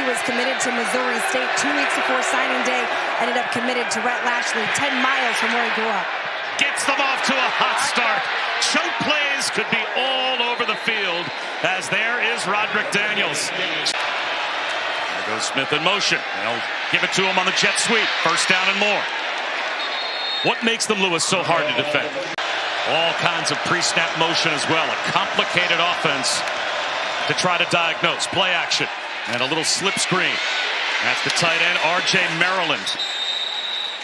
was committed to Missouri State 2 weeks before signing day, ended up committed to Rhett Lashlee, 10 miles from where he grew up. Gets them off to a hot start. Choke plays could be all over the field, as there is Roderick Daniels. There goes Smith in motion. They'll give it to him on the jet sweep. First down and more. What makes them, Lewis, so hard to defend? All kinds of pre-snap motion as well. A complicated offense to try to diagnose. Play action and a little slip screen. That's the tight end, R.J. Maryland.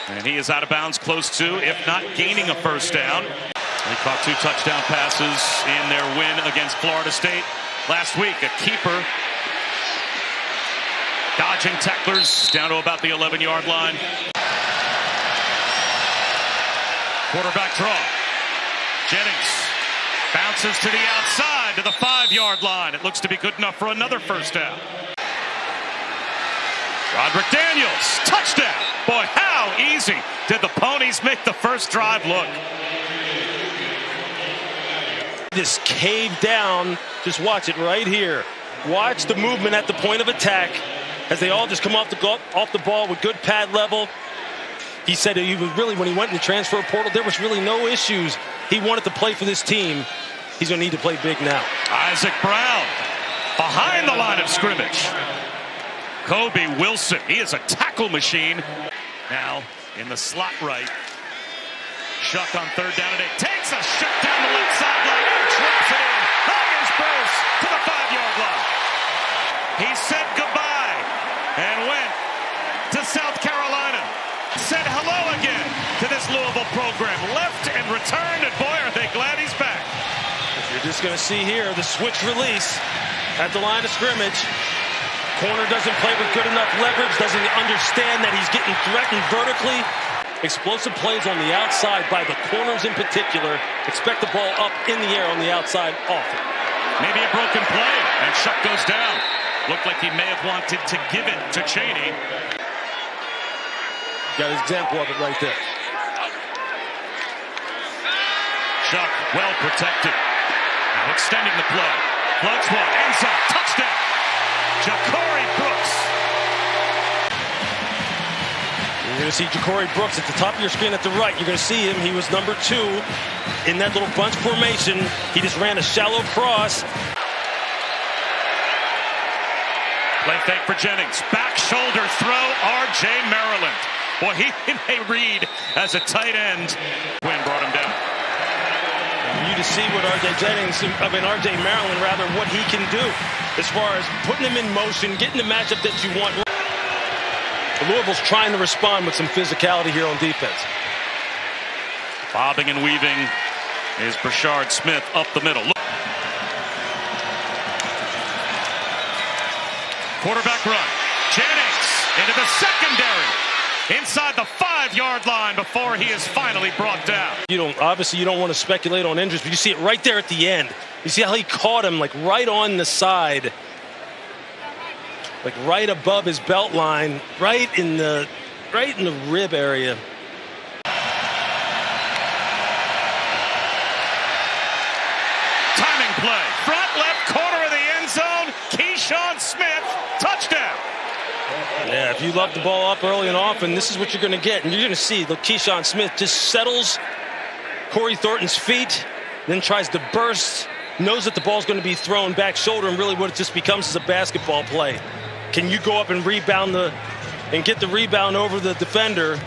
And he is out of bounds close to, if not gaining a first down. They caught 2 touchdown passes in their win against Florida State last week. A keeper dodging tacklers down to about the 11-yard line. Quarterback draw. Jennings bounces to the outside to the 5-yard line. It looks to be good enough for another first down. Roderick Daniels, touchdown. Boy, how easy did the Ponies make the first drive look? Just cave down. Just watch it right here. Watch the movement at the point of attack as they all just come off the ball with good pad level. He said he was really, when he went in the transfer portal, there was really no issues. He wanted to play for this team. He's going to need to play big now. Isaac Brown behind the line of scrimmage. Kobe Wilson, he is a tackle machine. Now in the slot right. Shuck on 3rd down and 8. Takes a shot down the left sideline and drops it in. Irish burst to the 5-yard line. He said goodbye and went to South Carolina. Said hello again to this Louisville program. Left and returned, and boy, are they glad he's back. You're just going to see here the switch release at the line of scrimmage. Corner doesn't play with good enough leverage, doesn't understand that he's getting threatened vertically. Explosive plays on the outside by the corners in particular. Expect the ball up in the air on the outside often. Maybe a broken play, and Shuck goes down. Looked like he may have wanted to give it to Chaney. Got an example of it right there. Shuck well protected. Now extending the play. Floats one. Ends up. Touchdown. Ja'Cory Brooks. You're going to see Ja'Cory Brooks at the top of your screen at the right. You're going to see him. He was number 2 in that little bunch formation. He just ran a shallow cross. Play fake for Jennings. Back shoulder throw. R.J. Maryland. Boy, he may read as a tight end. Quinn brought him down. And you to see what R.J. Maryland, rather, what he can do as far as putting him in motion, getting the matchup that you want. Louisville's trying to respond with some physicality here on defense. Bobbing and weaving is Brashard Smith up the middle. Look. Quarterback run. Jennings into the secondary. Inside the 5-yard line before he is finally brought down. Obviously you don't want to speculate on injuries, but you see it right there at the end. You see how he caught him, like right on the side, like right above his belt line, right in the rib area. Timing play. Front left corner of the end zone. Keyshawn Smith, touchdown. Yeah, if you lob the ball up early and often, this is what you're going to get. And you're going to see, look, Keyshawn Smith just settles Corey Thornton's feet, then tries to burst, knows that the ball's going to be thrown back shoulder, and really what it just becomes is a basketball play. Can you go up and rebound and get the rebound over the defender?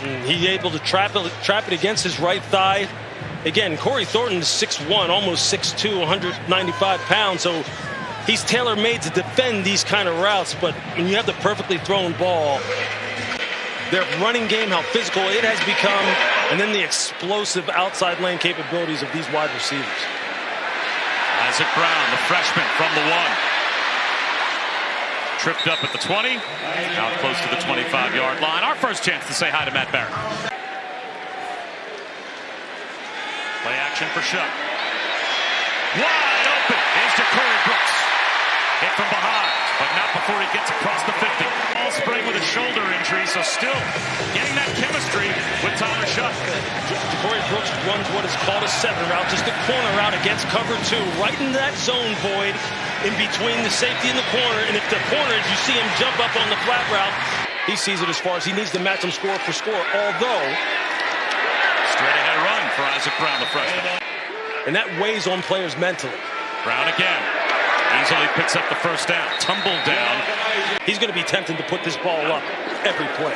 And he's able to trap it against his right thigh. Again, Corey Thornton is 6'1", almost 6'2", 195 pounds, so he's tailor-made to defend these kind of routes, but when you have the perfectly thrown ball, their running game, how physical it has become, and then the explosive outside lane capabilities of these wide receivers. Isaac Brown, the freshman from the 1. Tripped up at the 20, now close to the 25-yard line. Our first chance to say hi to Matt Barrett. Play action for Shuck. Wide open is Ja'Cory Brooks. Hit from behind, but not before he gets across the 50. Ball spraying with a shoulder injury, so still getting that chemistry with Tyler Shuck. Ja'Cory Brooks runs what is called a 7 route, just a corner route against cover 2, right in that zone void. in between the safety and the corner, and if the corners, you see him jump up on the flat route, he sees it as far as he needs to match him score for score, although... Straight ahead run for Isaac Brown, the freshman. And that weighs on players mentally. Brown again. Easily picks up the first down. Tumble down. He's going to be tempted to put this ball up every play.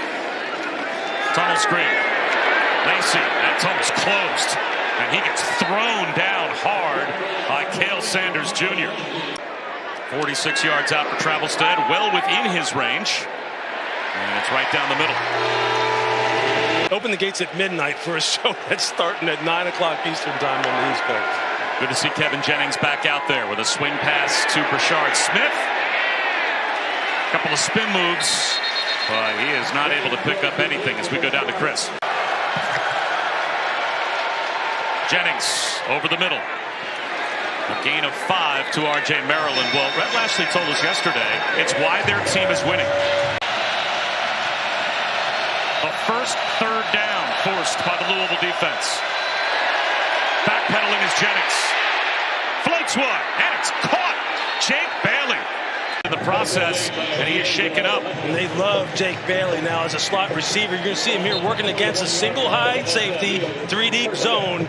Tunnel screen. Lacey, that tunnel's closed. And he gets thrown down hard by Cale Sanders Jr. 46 yards out for Travelstead, well within his range. And it's right down the middle. Open the gates at midnight for a show that's starting at 9 o'clock Eastern time on the East Coast. Good to see Kevin Jennings back out there with a swing pass to Brashard Smith. A couple of spin moves, but he is not able to pick up anything as we go down to Chris. Jennings over the middle. A gain of 5 to R.J. Maryland. Well, Rhett Lashley told us yesterday it's why their team is winning. The first third down forced by the Louisville defense. Backpedaling is Jennings. Floats one, and it's caught. Jake Bailey in the process, and he is shaken up. And they love Jake Bailey now as a slot receiver. You're going to see him here working against a single high safety, 3-deep zone.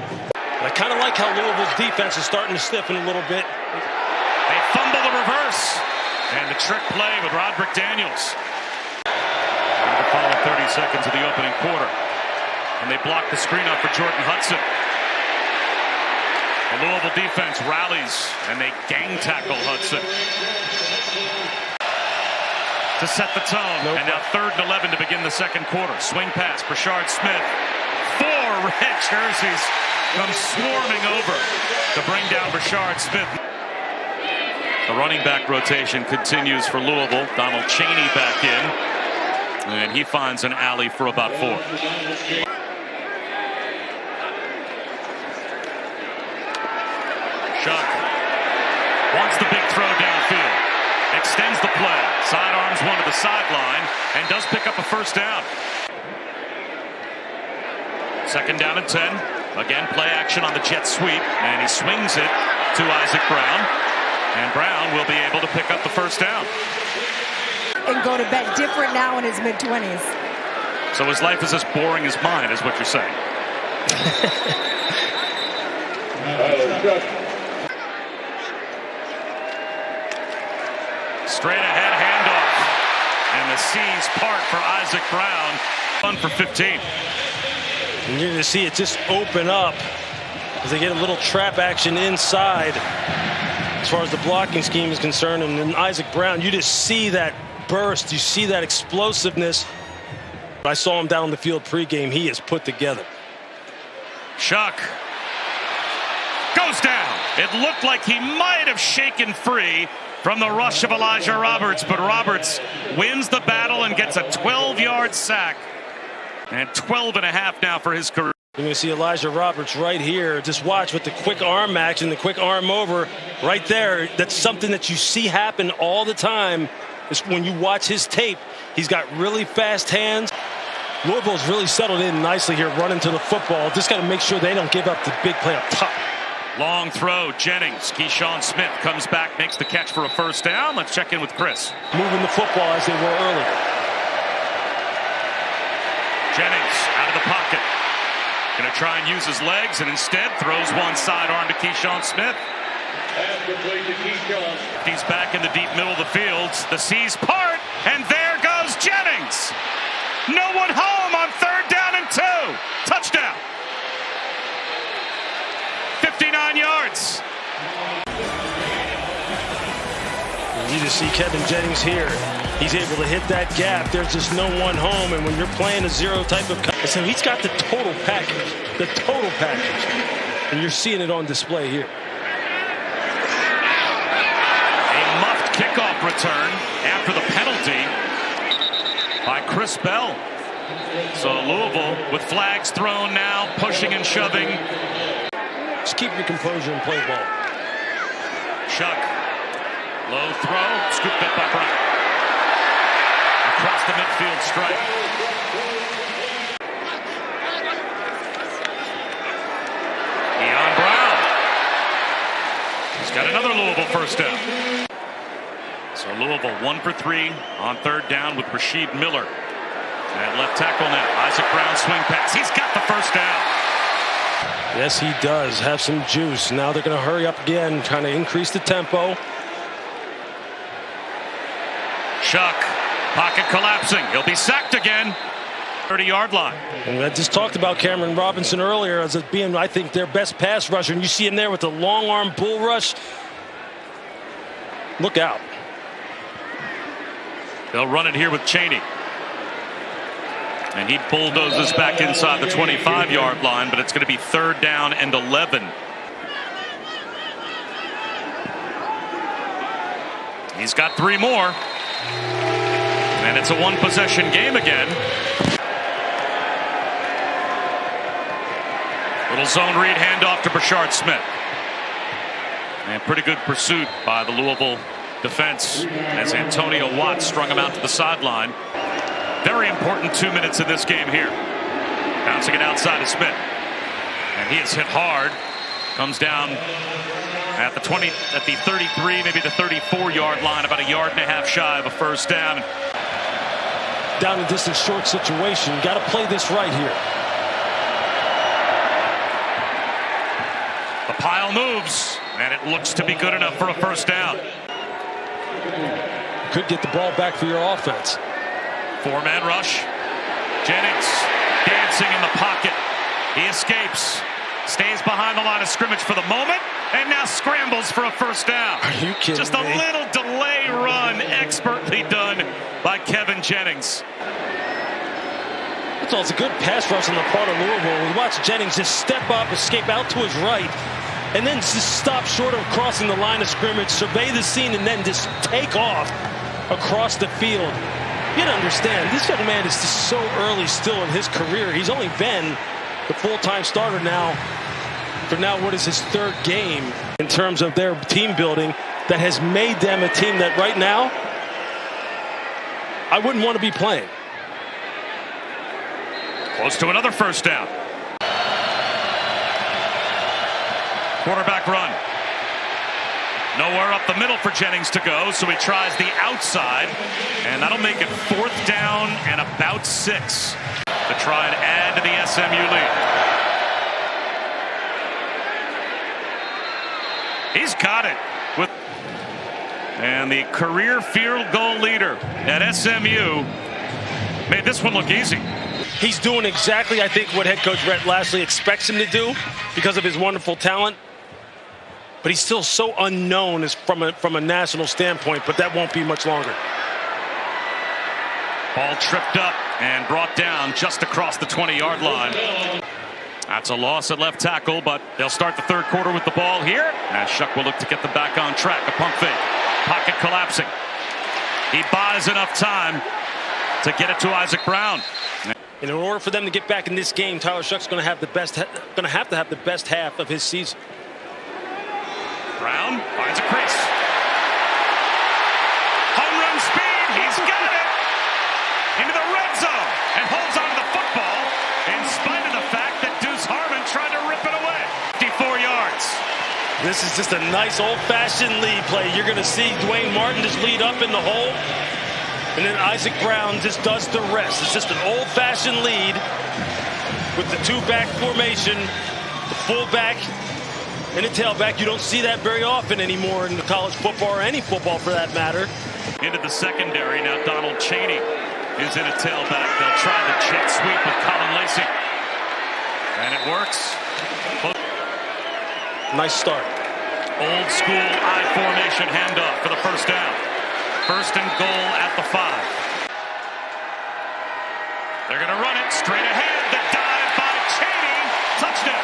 I kind of like how Louisville's defense is starting to stiffen a little bit. They fumble the reverse, and the trick play with Roderick Daniels. The following 30 seconds of the opening quarter, and they block the screen up for Jordan Hudson. The Louisville defense rallies, and they gang tackle Hudson to set the tone. And now 3rd and 11 to begin the second quarter. Swing pass, Brashard Smith. 4 red jerseys come swarming over to bring down Brashard Smith. The running back rotation continues for Louisville. Donald Chaney back in, and he finds an alley for about 4. Shuck wants the big throw downfield. Extends the play. Sidearms one to the sideline and does pick up a first down. 2nd down and 10. Again, play action on the jet sweep, and he swings it to Isaac Brown. And Brown will be able to pick up the first down. And go to bed different now in his mid-20s. So his life is as boring as mine, is what you're saying. Straight ahead handoff. And the C's part for Isaac Brown. 1 for 15. And you're going to see it just open up as they get a little trap action inside as far as the blocking scheme is concerned. And then Isaac Brown, you just see that burst. You see that explosiveness. I saw him down the field pregame. He is put together. Shuck goes down. It looked like he might have shaken free from the rush of Elijah Roberts, but Roberts wins the battle and gets a 12-yard sack. And 12.5 now for his career. You're going to see Elijah Roberts right here. Just watch with the quick arm action, the quick arm over right there. That's something that you see happen all the time. Is when you watch his tape, he's got really fast hands. Louisville's really settled in nicely here, running to the football. Just got to make sure they don't give up the big play up top. Long throw, Jennings. Keyshawn Smith comes back, makes the catch for a first down. Let's check in with Chris. Moving the football as they were earlier. Jennings out of the pocket. Going to try and use his legs, and instead throws one sidearm to Keyshawn Smith. He's back in the deep middle of the field. The C's part, and there goes Jennings. No one home on 3rd down and 2. Touchdown. 59 yards. You just see Kevin Jennings here. He's able to hit that gap. There's just no one home, and when you're playing a zero type of so he's got the total package. The total package. And you're seeing it on display here. A muffed kickoff return after the penalty by Chris Bell. So Louisville with flags thrown now, pushing and shoving. Just keep your composure and play ball. Shuck. Low throw. Scooped up by Brown. Across the midfield stripe. Brown. He's got another Louisville first down. So Louisville 1 for 3 on third down with Rasheed Miller at left tackle now. Isaac Brown swing pass. He's got the first down. Yes, he does have some juice. Now they're going to hurry up again, trying to increase the tempo. Chuck, pocket collapsing. He'll be sacked again. 30-yard line. And I just talked about Cameron Robinson earlier as being, I think, their best pass rusher. And you see him there with the long arm bull rush. Look out. They'll run it here with Cheney. And he bulldozes back inside the 25-yard line, but it's going to be third down and 11. He's got 3 more. And it's a one-possession game again. Little zone read handoff to Brashard Smith. And pretty good pursuit by the Louisville defense as Antonio Watts strung him out to the sideline. Very important 2 minutes in this game here. Bouncing it outside to Smith. And he is hit hard. Comes down at the 20, at the 33, maybe the 34-yard line, about a yard and a half shy of a first down. Down and distance short situation. Got to play this right here. The pile moves, and it looks to be good enough for a first down. Could get the ball back for your offense. 4-man rush. Jennings dancing in the pocket. He escapes. Stays behind the line of scrimmage for the moment, and now scrambles for a first down. Are you kidding Just a me? little delay run, expertly done by Kevin Jennings. It's a good pass rush on the part of Louisville. We watch Jennings just step up, escape out to his right, and then just stop short of crossing the line of scrimmage, survey the scene, and then just take off across the field. You gotta understand, this young man is just so early still in his career. He's only been the full-time starter now for what is his third game in terms of their team building that has made them a team that right now I wouldn't want to be playing. Close to another first down. Quarterback run. Nowhere up the middle for Jennings to go, so he tries the outside, and that'll make it fourth down and about 6 to try and add to the SMU lead. He's got it. And the career field goal leader at SMU made this one look easy. He's doing exactly, I think, what head coach Rhett Lashley expects him to do because of his wonderful talent. But he's still so unknown from a national standpoint, but that won't be much longer. Ball tripped up and brought down just across the 20-yard line. That's a loss at left tackle, but they'll start the third quarter with the ball here. As Shuck will look to get them back on track. A pump fake. Pocket collapsing. He buys enough time to get it to Isaac Brown. And in order for them to get back in this game, Tyler Shuck's going to have to have the best half of his season. Brown finds a crease. Home run speed. He's got it into the red zone and holds on to the football in spite of the fact that Deuce Harmon tried to rip it away. 54 yards. This is just a nice old-fashioned lead play. You're going to see Dwayne Martin just lead up in the hole, and then Isaac Brown just does the rest. It's just an old-fashioned lead with the two-back formation, the fullback and a tailback. You don't see that very often anymore in the college football, or any football for that matter. Into the secondary. Now Donald Cheney is in a tailback. They'll try the jet sweep with Colin Lacey. And it works. Nice start. Old school I formation handoff for the first down. First and goal at the 5. They're going to run it straight ahead. The dive by Cheney. Touchdown.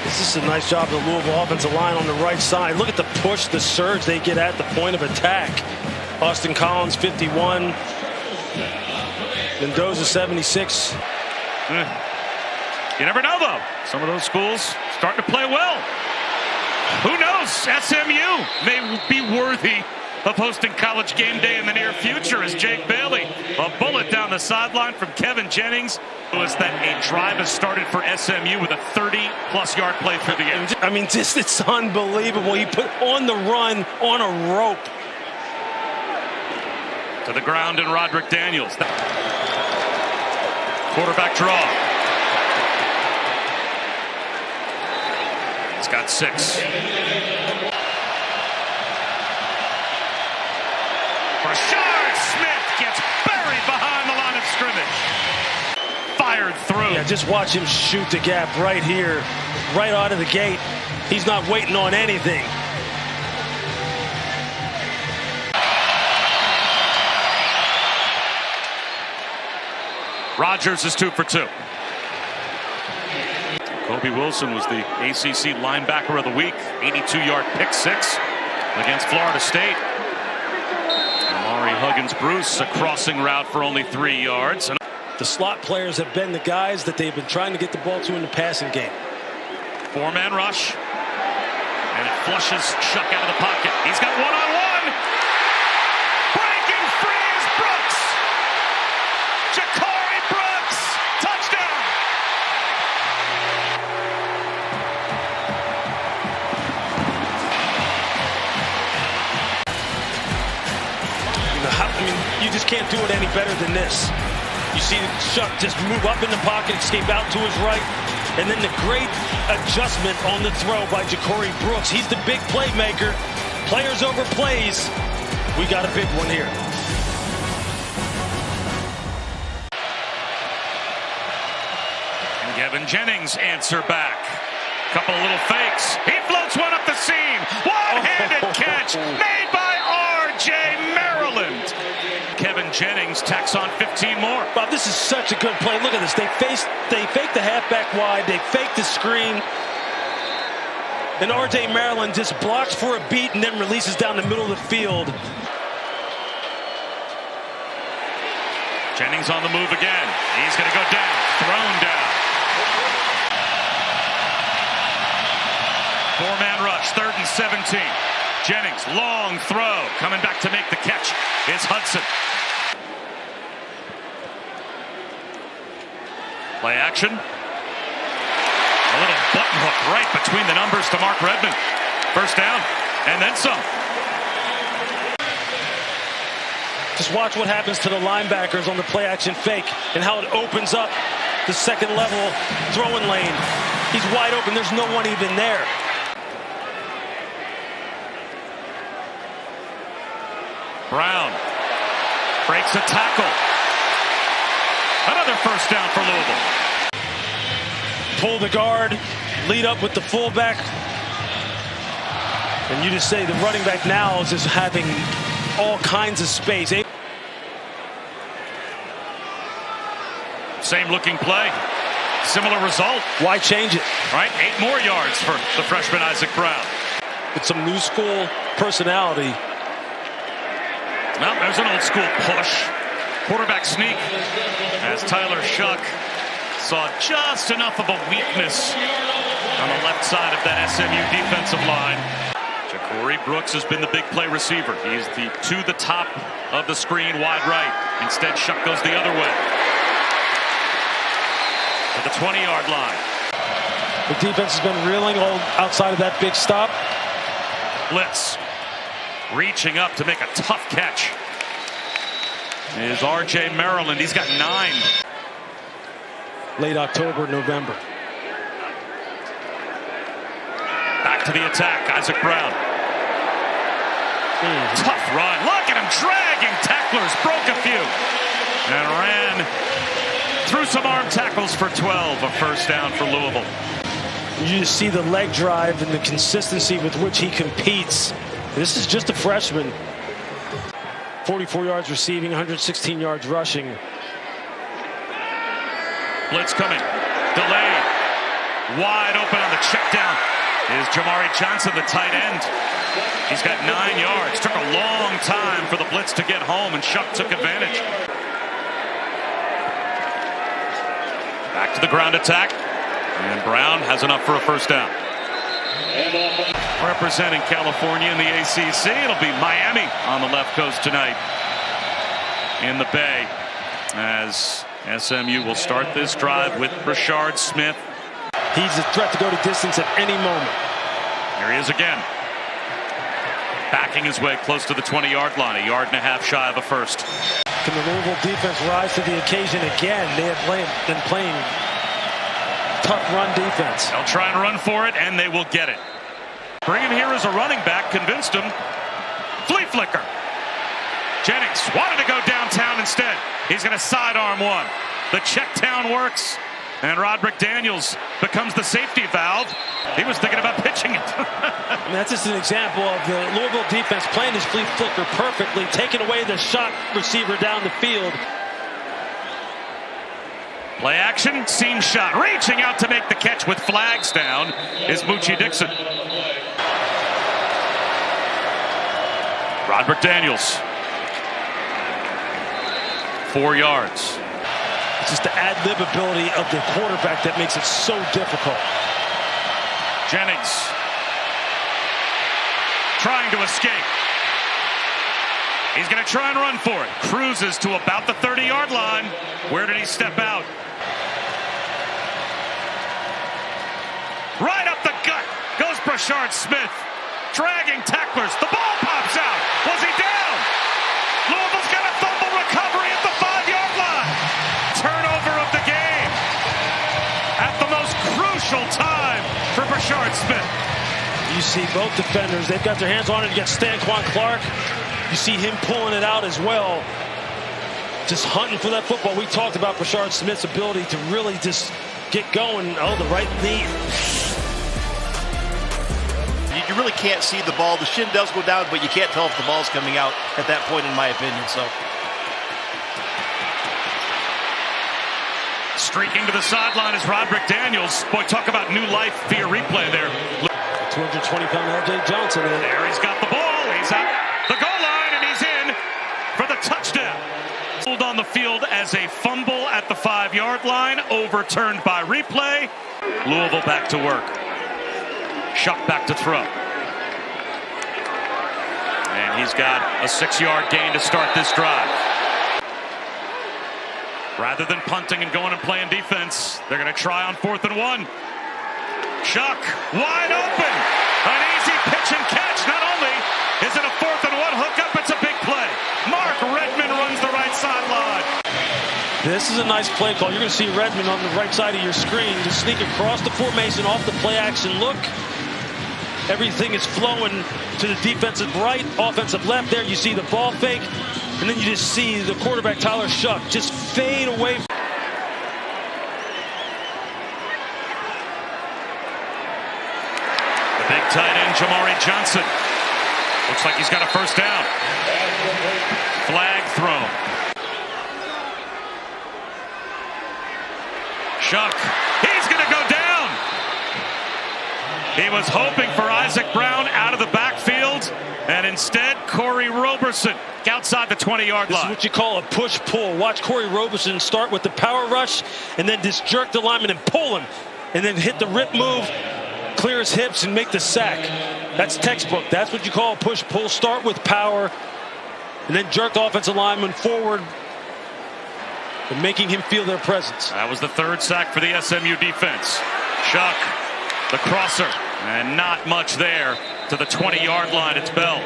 This is a nice job of the Louisville offensive line on the right side. Look at the push, the surge they get at the point of attack. Austin Collins, 51. Mendoza, 76. You never know, though. Some of those schools starting to play well. Who knows? SMU may be worthy of hosting College Game Day in the near future is Jake Bailey. A bullet down the sideline from Kevin Jennings. It was that a drive has started for SMU with a 30-plus yard play through the end. I mean, just it's unbelievable. He put on the run on a rope. To the ground and Roderick Daniels. Quarterback draw. He's got 6. Rashard Smith gets buried behind the line of scrimmage. Fired through. Yeah, just watch him shoot the gap right here, right out of the gate. He's not waiting on anything. Rodgers is 2 for 2. Kobe Wilson was the ACC linebacker of the week. 82-yard pick 6 against Florida State. Amari Huggins-Bruce, a crossing route for only 3 yards. The slot players have been the guys that they've been trying to get the ball to in the passing game. 4-man rush. And it flushes Shuck out of the pocket. He's got one-on-one. Breaking free is Brooks. Ja'Cory Brooks. Touchdown. I mean, you just can't do it any better than this. You see Shuck just move up in the pocket, escape out to his right, and then the great adjustment on the throw by Ja'Cory Brooks. He's the big playmaker. Players over plays. We got a big one here. And Kevin Jennings answer back. Couple of little fakes. He floats one up the seam. One-handed catch made by R.J. Maryland. Kevin Jennings tacks on 15 more. Bob, this is such a good play. Look at this. They fake the halfback wide. They fake the screen. And R.J. Maryland just blocks for a beat and then releases down the middle of the field. Jennings on the move again. He's going to go down. Thrown down. 4-man rush. 3rd and 17. Jennings, long throw. Coming back to make the catch is Hudson. Play action. A little button hook right between the numbers to Mark Redmond. First down, and then some. Just watch what happens to the linebackers on the play action fake and how it opens up the second level throwing lane. He's wide open. There's no one even there. Brown breaks a tackle. Another first down for Louisville. Pull the guard, lead up with the fullback. And you just say the running back now is just having all kinds of space. Same looking play. Similar result. Why change it? All right, 8 more yards for the freshman Isaac Brown. With some new school personality. Well, there's an old school push. Quarterback sneak as Tyler Shuck saw just enough of a weakness on the left side of that SMU defensive line. Ja'Cory Brooks has been the big play receiver. He's to the top of the screen, wide right. Instead, Shuck goes the other way. To the 20-yard line. The defense has been reeling all outside of that big stop. Blitz. Reaching up to make a tough catch is R.J. Maryland. He's got 9. Late October, November. Back to the attack, Isaac Brown. Tough run. Look at him dragging tacklers. Broke a few. And ran through some arm tackles for 12. A first down for Louisville. You just see the leg drive and the consistency with which he competes. This is just a freshman. 44 yards receiving, 116 yards rushing. Blitz coming. Delayed. Wide open on the check down is Jamari Johnson, the tight end. He's got 9 yards. Took a long time for the blitz to get home, and Shuck took advantage. Back to the ground attack. And Brown has enough for a first down. Our representing California in the ACC. It'll be Miami on the left coast tonight in the Bay, as SMU will start this drive with Brashard Smith. He's a threat to go to distance at any moment. Here he is again, backing his way close to the 20-yard line, 1.5 yards shy of a first. Can the Louisville defense rise to the occasion again? They have been playing tough run defense. They'll try and run for it, and they will get it. Bring him here as a running back, convinced him. Flea flicker. Jennings wanted to go downtown instead. He's going to sidearm one. The check down works, and Roderick Daniels becomes the safety valve. He was thinking about pitching it. I mean, that's just an example of the Louisville defense playing his flea flicker perfectly, taking away the shot receiver down the field. Play action, seam shot. Reaching out to make the catch with flags down is Moochie Dixon. Roderick Daniels. 4 yards. It's just the ad-lib ability of the quarterback that makes it so difficult. Jennings trying to escape. He's going to try and run for it. Cruises to about the 30-yard line. Where did he step out? Right up the gut goes Brashard Smith. Dragging tacklers. The ball pops out. Was he down? Louisville's got a fumble recovery at the 5-yard line. Turnover of the game at the most crucial time for Brashard Smith. You see both defenders, they've got their hands on it against Stanquan Clark. You see him pulling it out as well. Just hunting for that football. We talked about Brashard Smith's ability to really just get going. Oh, the right knee. You really can't see the ball. The shin does go down, but you can't tell if the ball's coming out at that point, in my opinion. So, streaking to the sideline is Roderick Daniels. Boy, talk about new life via replay there. 220-pound LJ Johnson. There he's got the ball. He's at the goal line, and he's in for the touchdown. Pulled on the field as a fumble at the 5-yard line, overturned by replay. Louisville back to work. Shuck back to throw. And he's got a 6-yard gain to start this drive. Rather than punting and going and playing defense, they're going to try on 4th and 1. Shuck wide open. An easy pitch and catch. Not only is it a 4th and 1 hookup, it's a big play. Mark Redmond runs the right sideline. This is a nice play call. You're going to see Redmond on the right side of your screen to sneak across the formation off the play action look. Everything is flowing to the defensive right, offensive left. There you see the ball fake, and then you just see the quarterback, Tyler Shuck, just fade away. The big tight end, Jamari Johnson. Looks like he's got a first down. Flag thrown. Shuck, he's going to go down. He was hoping for Isaac Brown out of the backfield, and instead Corey Roberson outside the 20-yard line. This is what you call a push-pull. Watch Corey Roberson start with the power rush and then just jerk the lineman and pull him, and then hit the rip move, clear his hips, and make the sack. That's textbook. That's what you call a push-pull. Start with power and then jerk the offensive lineman forward and making him feel their presence. That was the 3rd sack for the SMU defense. Shuck, the crosser, and not much there to the 20-yard line. It's Bell.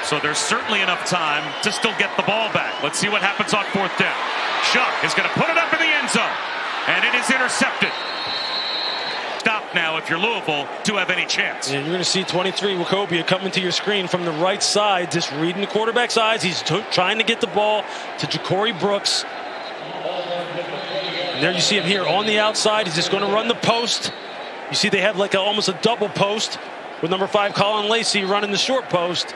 So there's certainly enough time to still get the ball back. Let's see what happens on 4th down. Shuck is going to put it up in the end zone, and it is intercepted. Stop now if you're Louisville to have any chance. And you're going to see 23 Wachovia coming to your screen from the right side, just reading the quarterback's eyes. He's trying to get the ball to Ja'Cory Brooks. And there you see him here on the outside. He's just going to run the post. You see they have like almost a double post with number 5 Colin Lacey running the short post.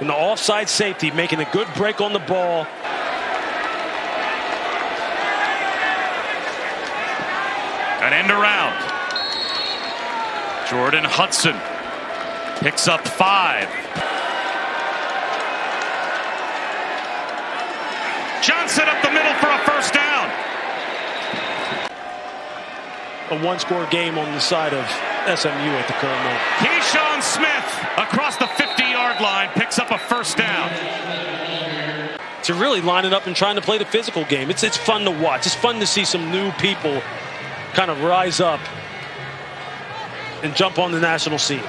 And the offside safety making a good break on the ball. An end around. Jordan Hudson picks up 5. Johnson up the middle for a first down. A one-score game on the side of SMU at the current moment. Keyshawn Smith across the 50-yard line picks up a first down. To really line it up and trying to play the physical game. It's fun to watch. It's fun to see some new people kind of rise up and jump on the national scene.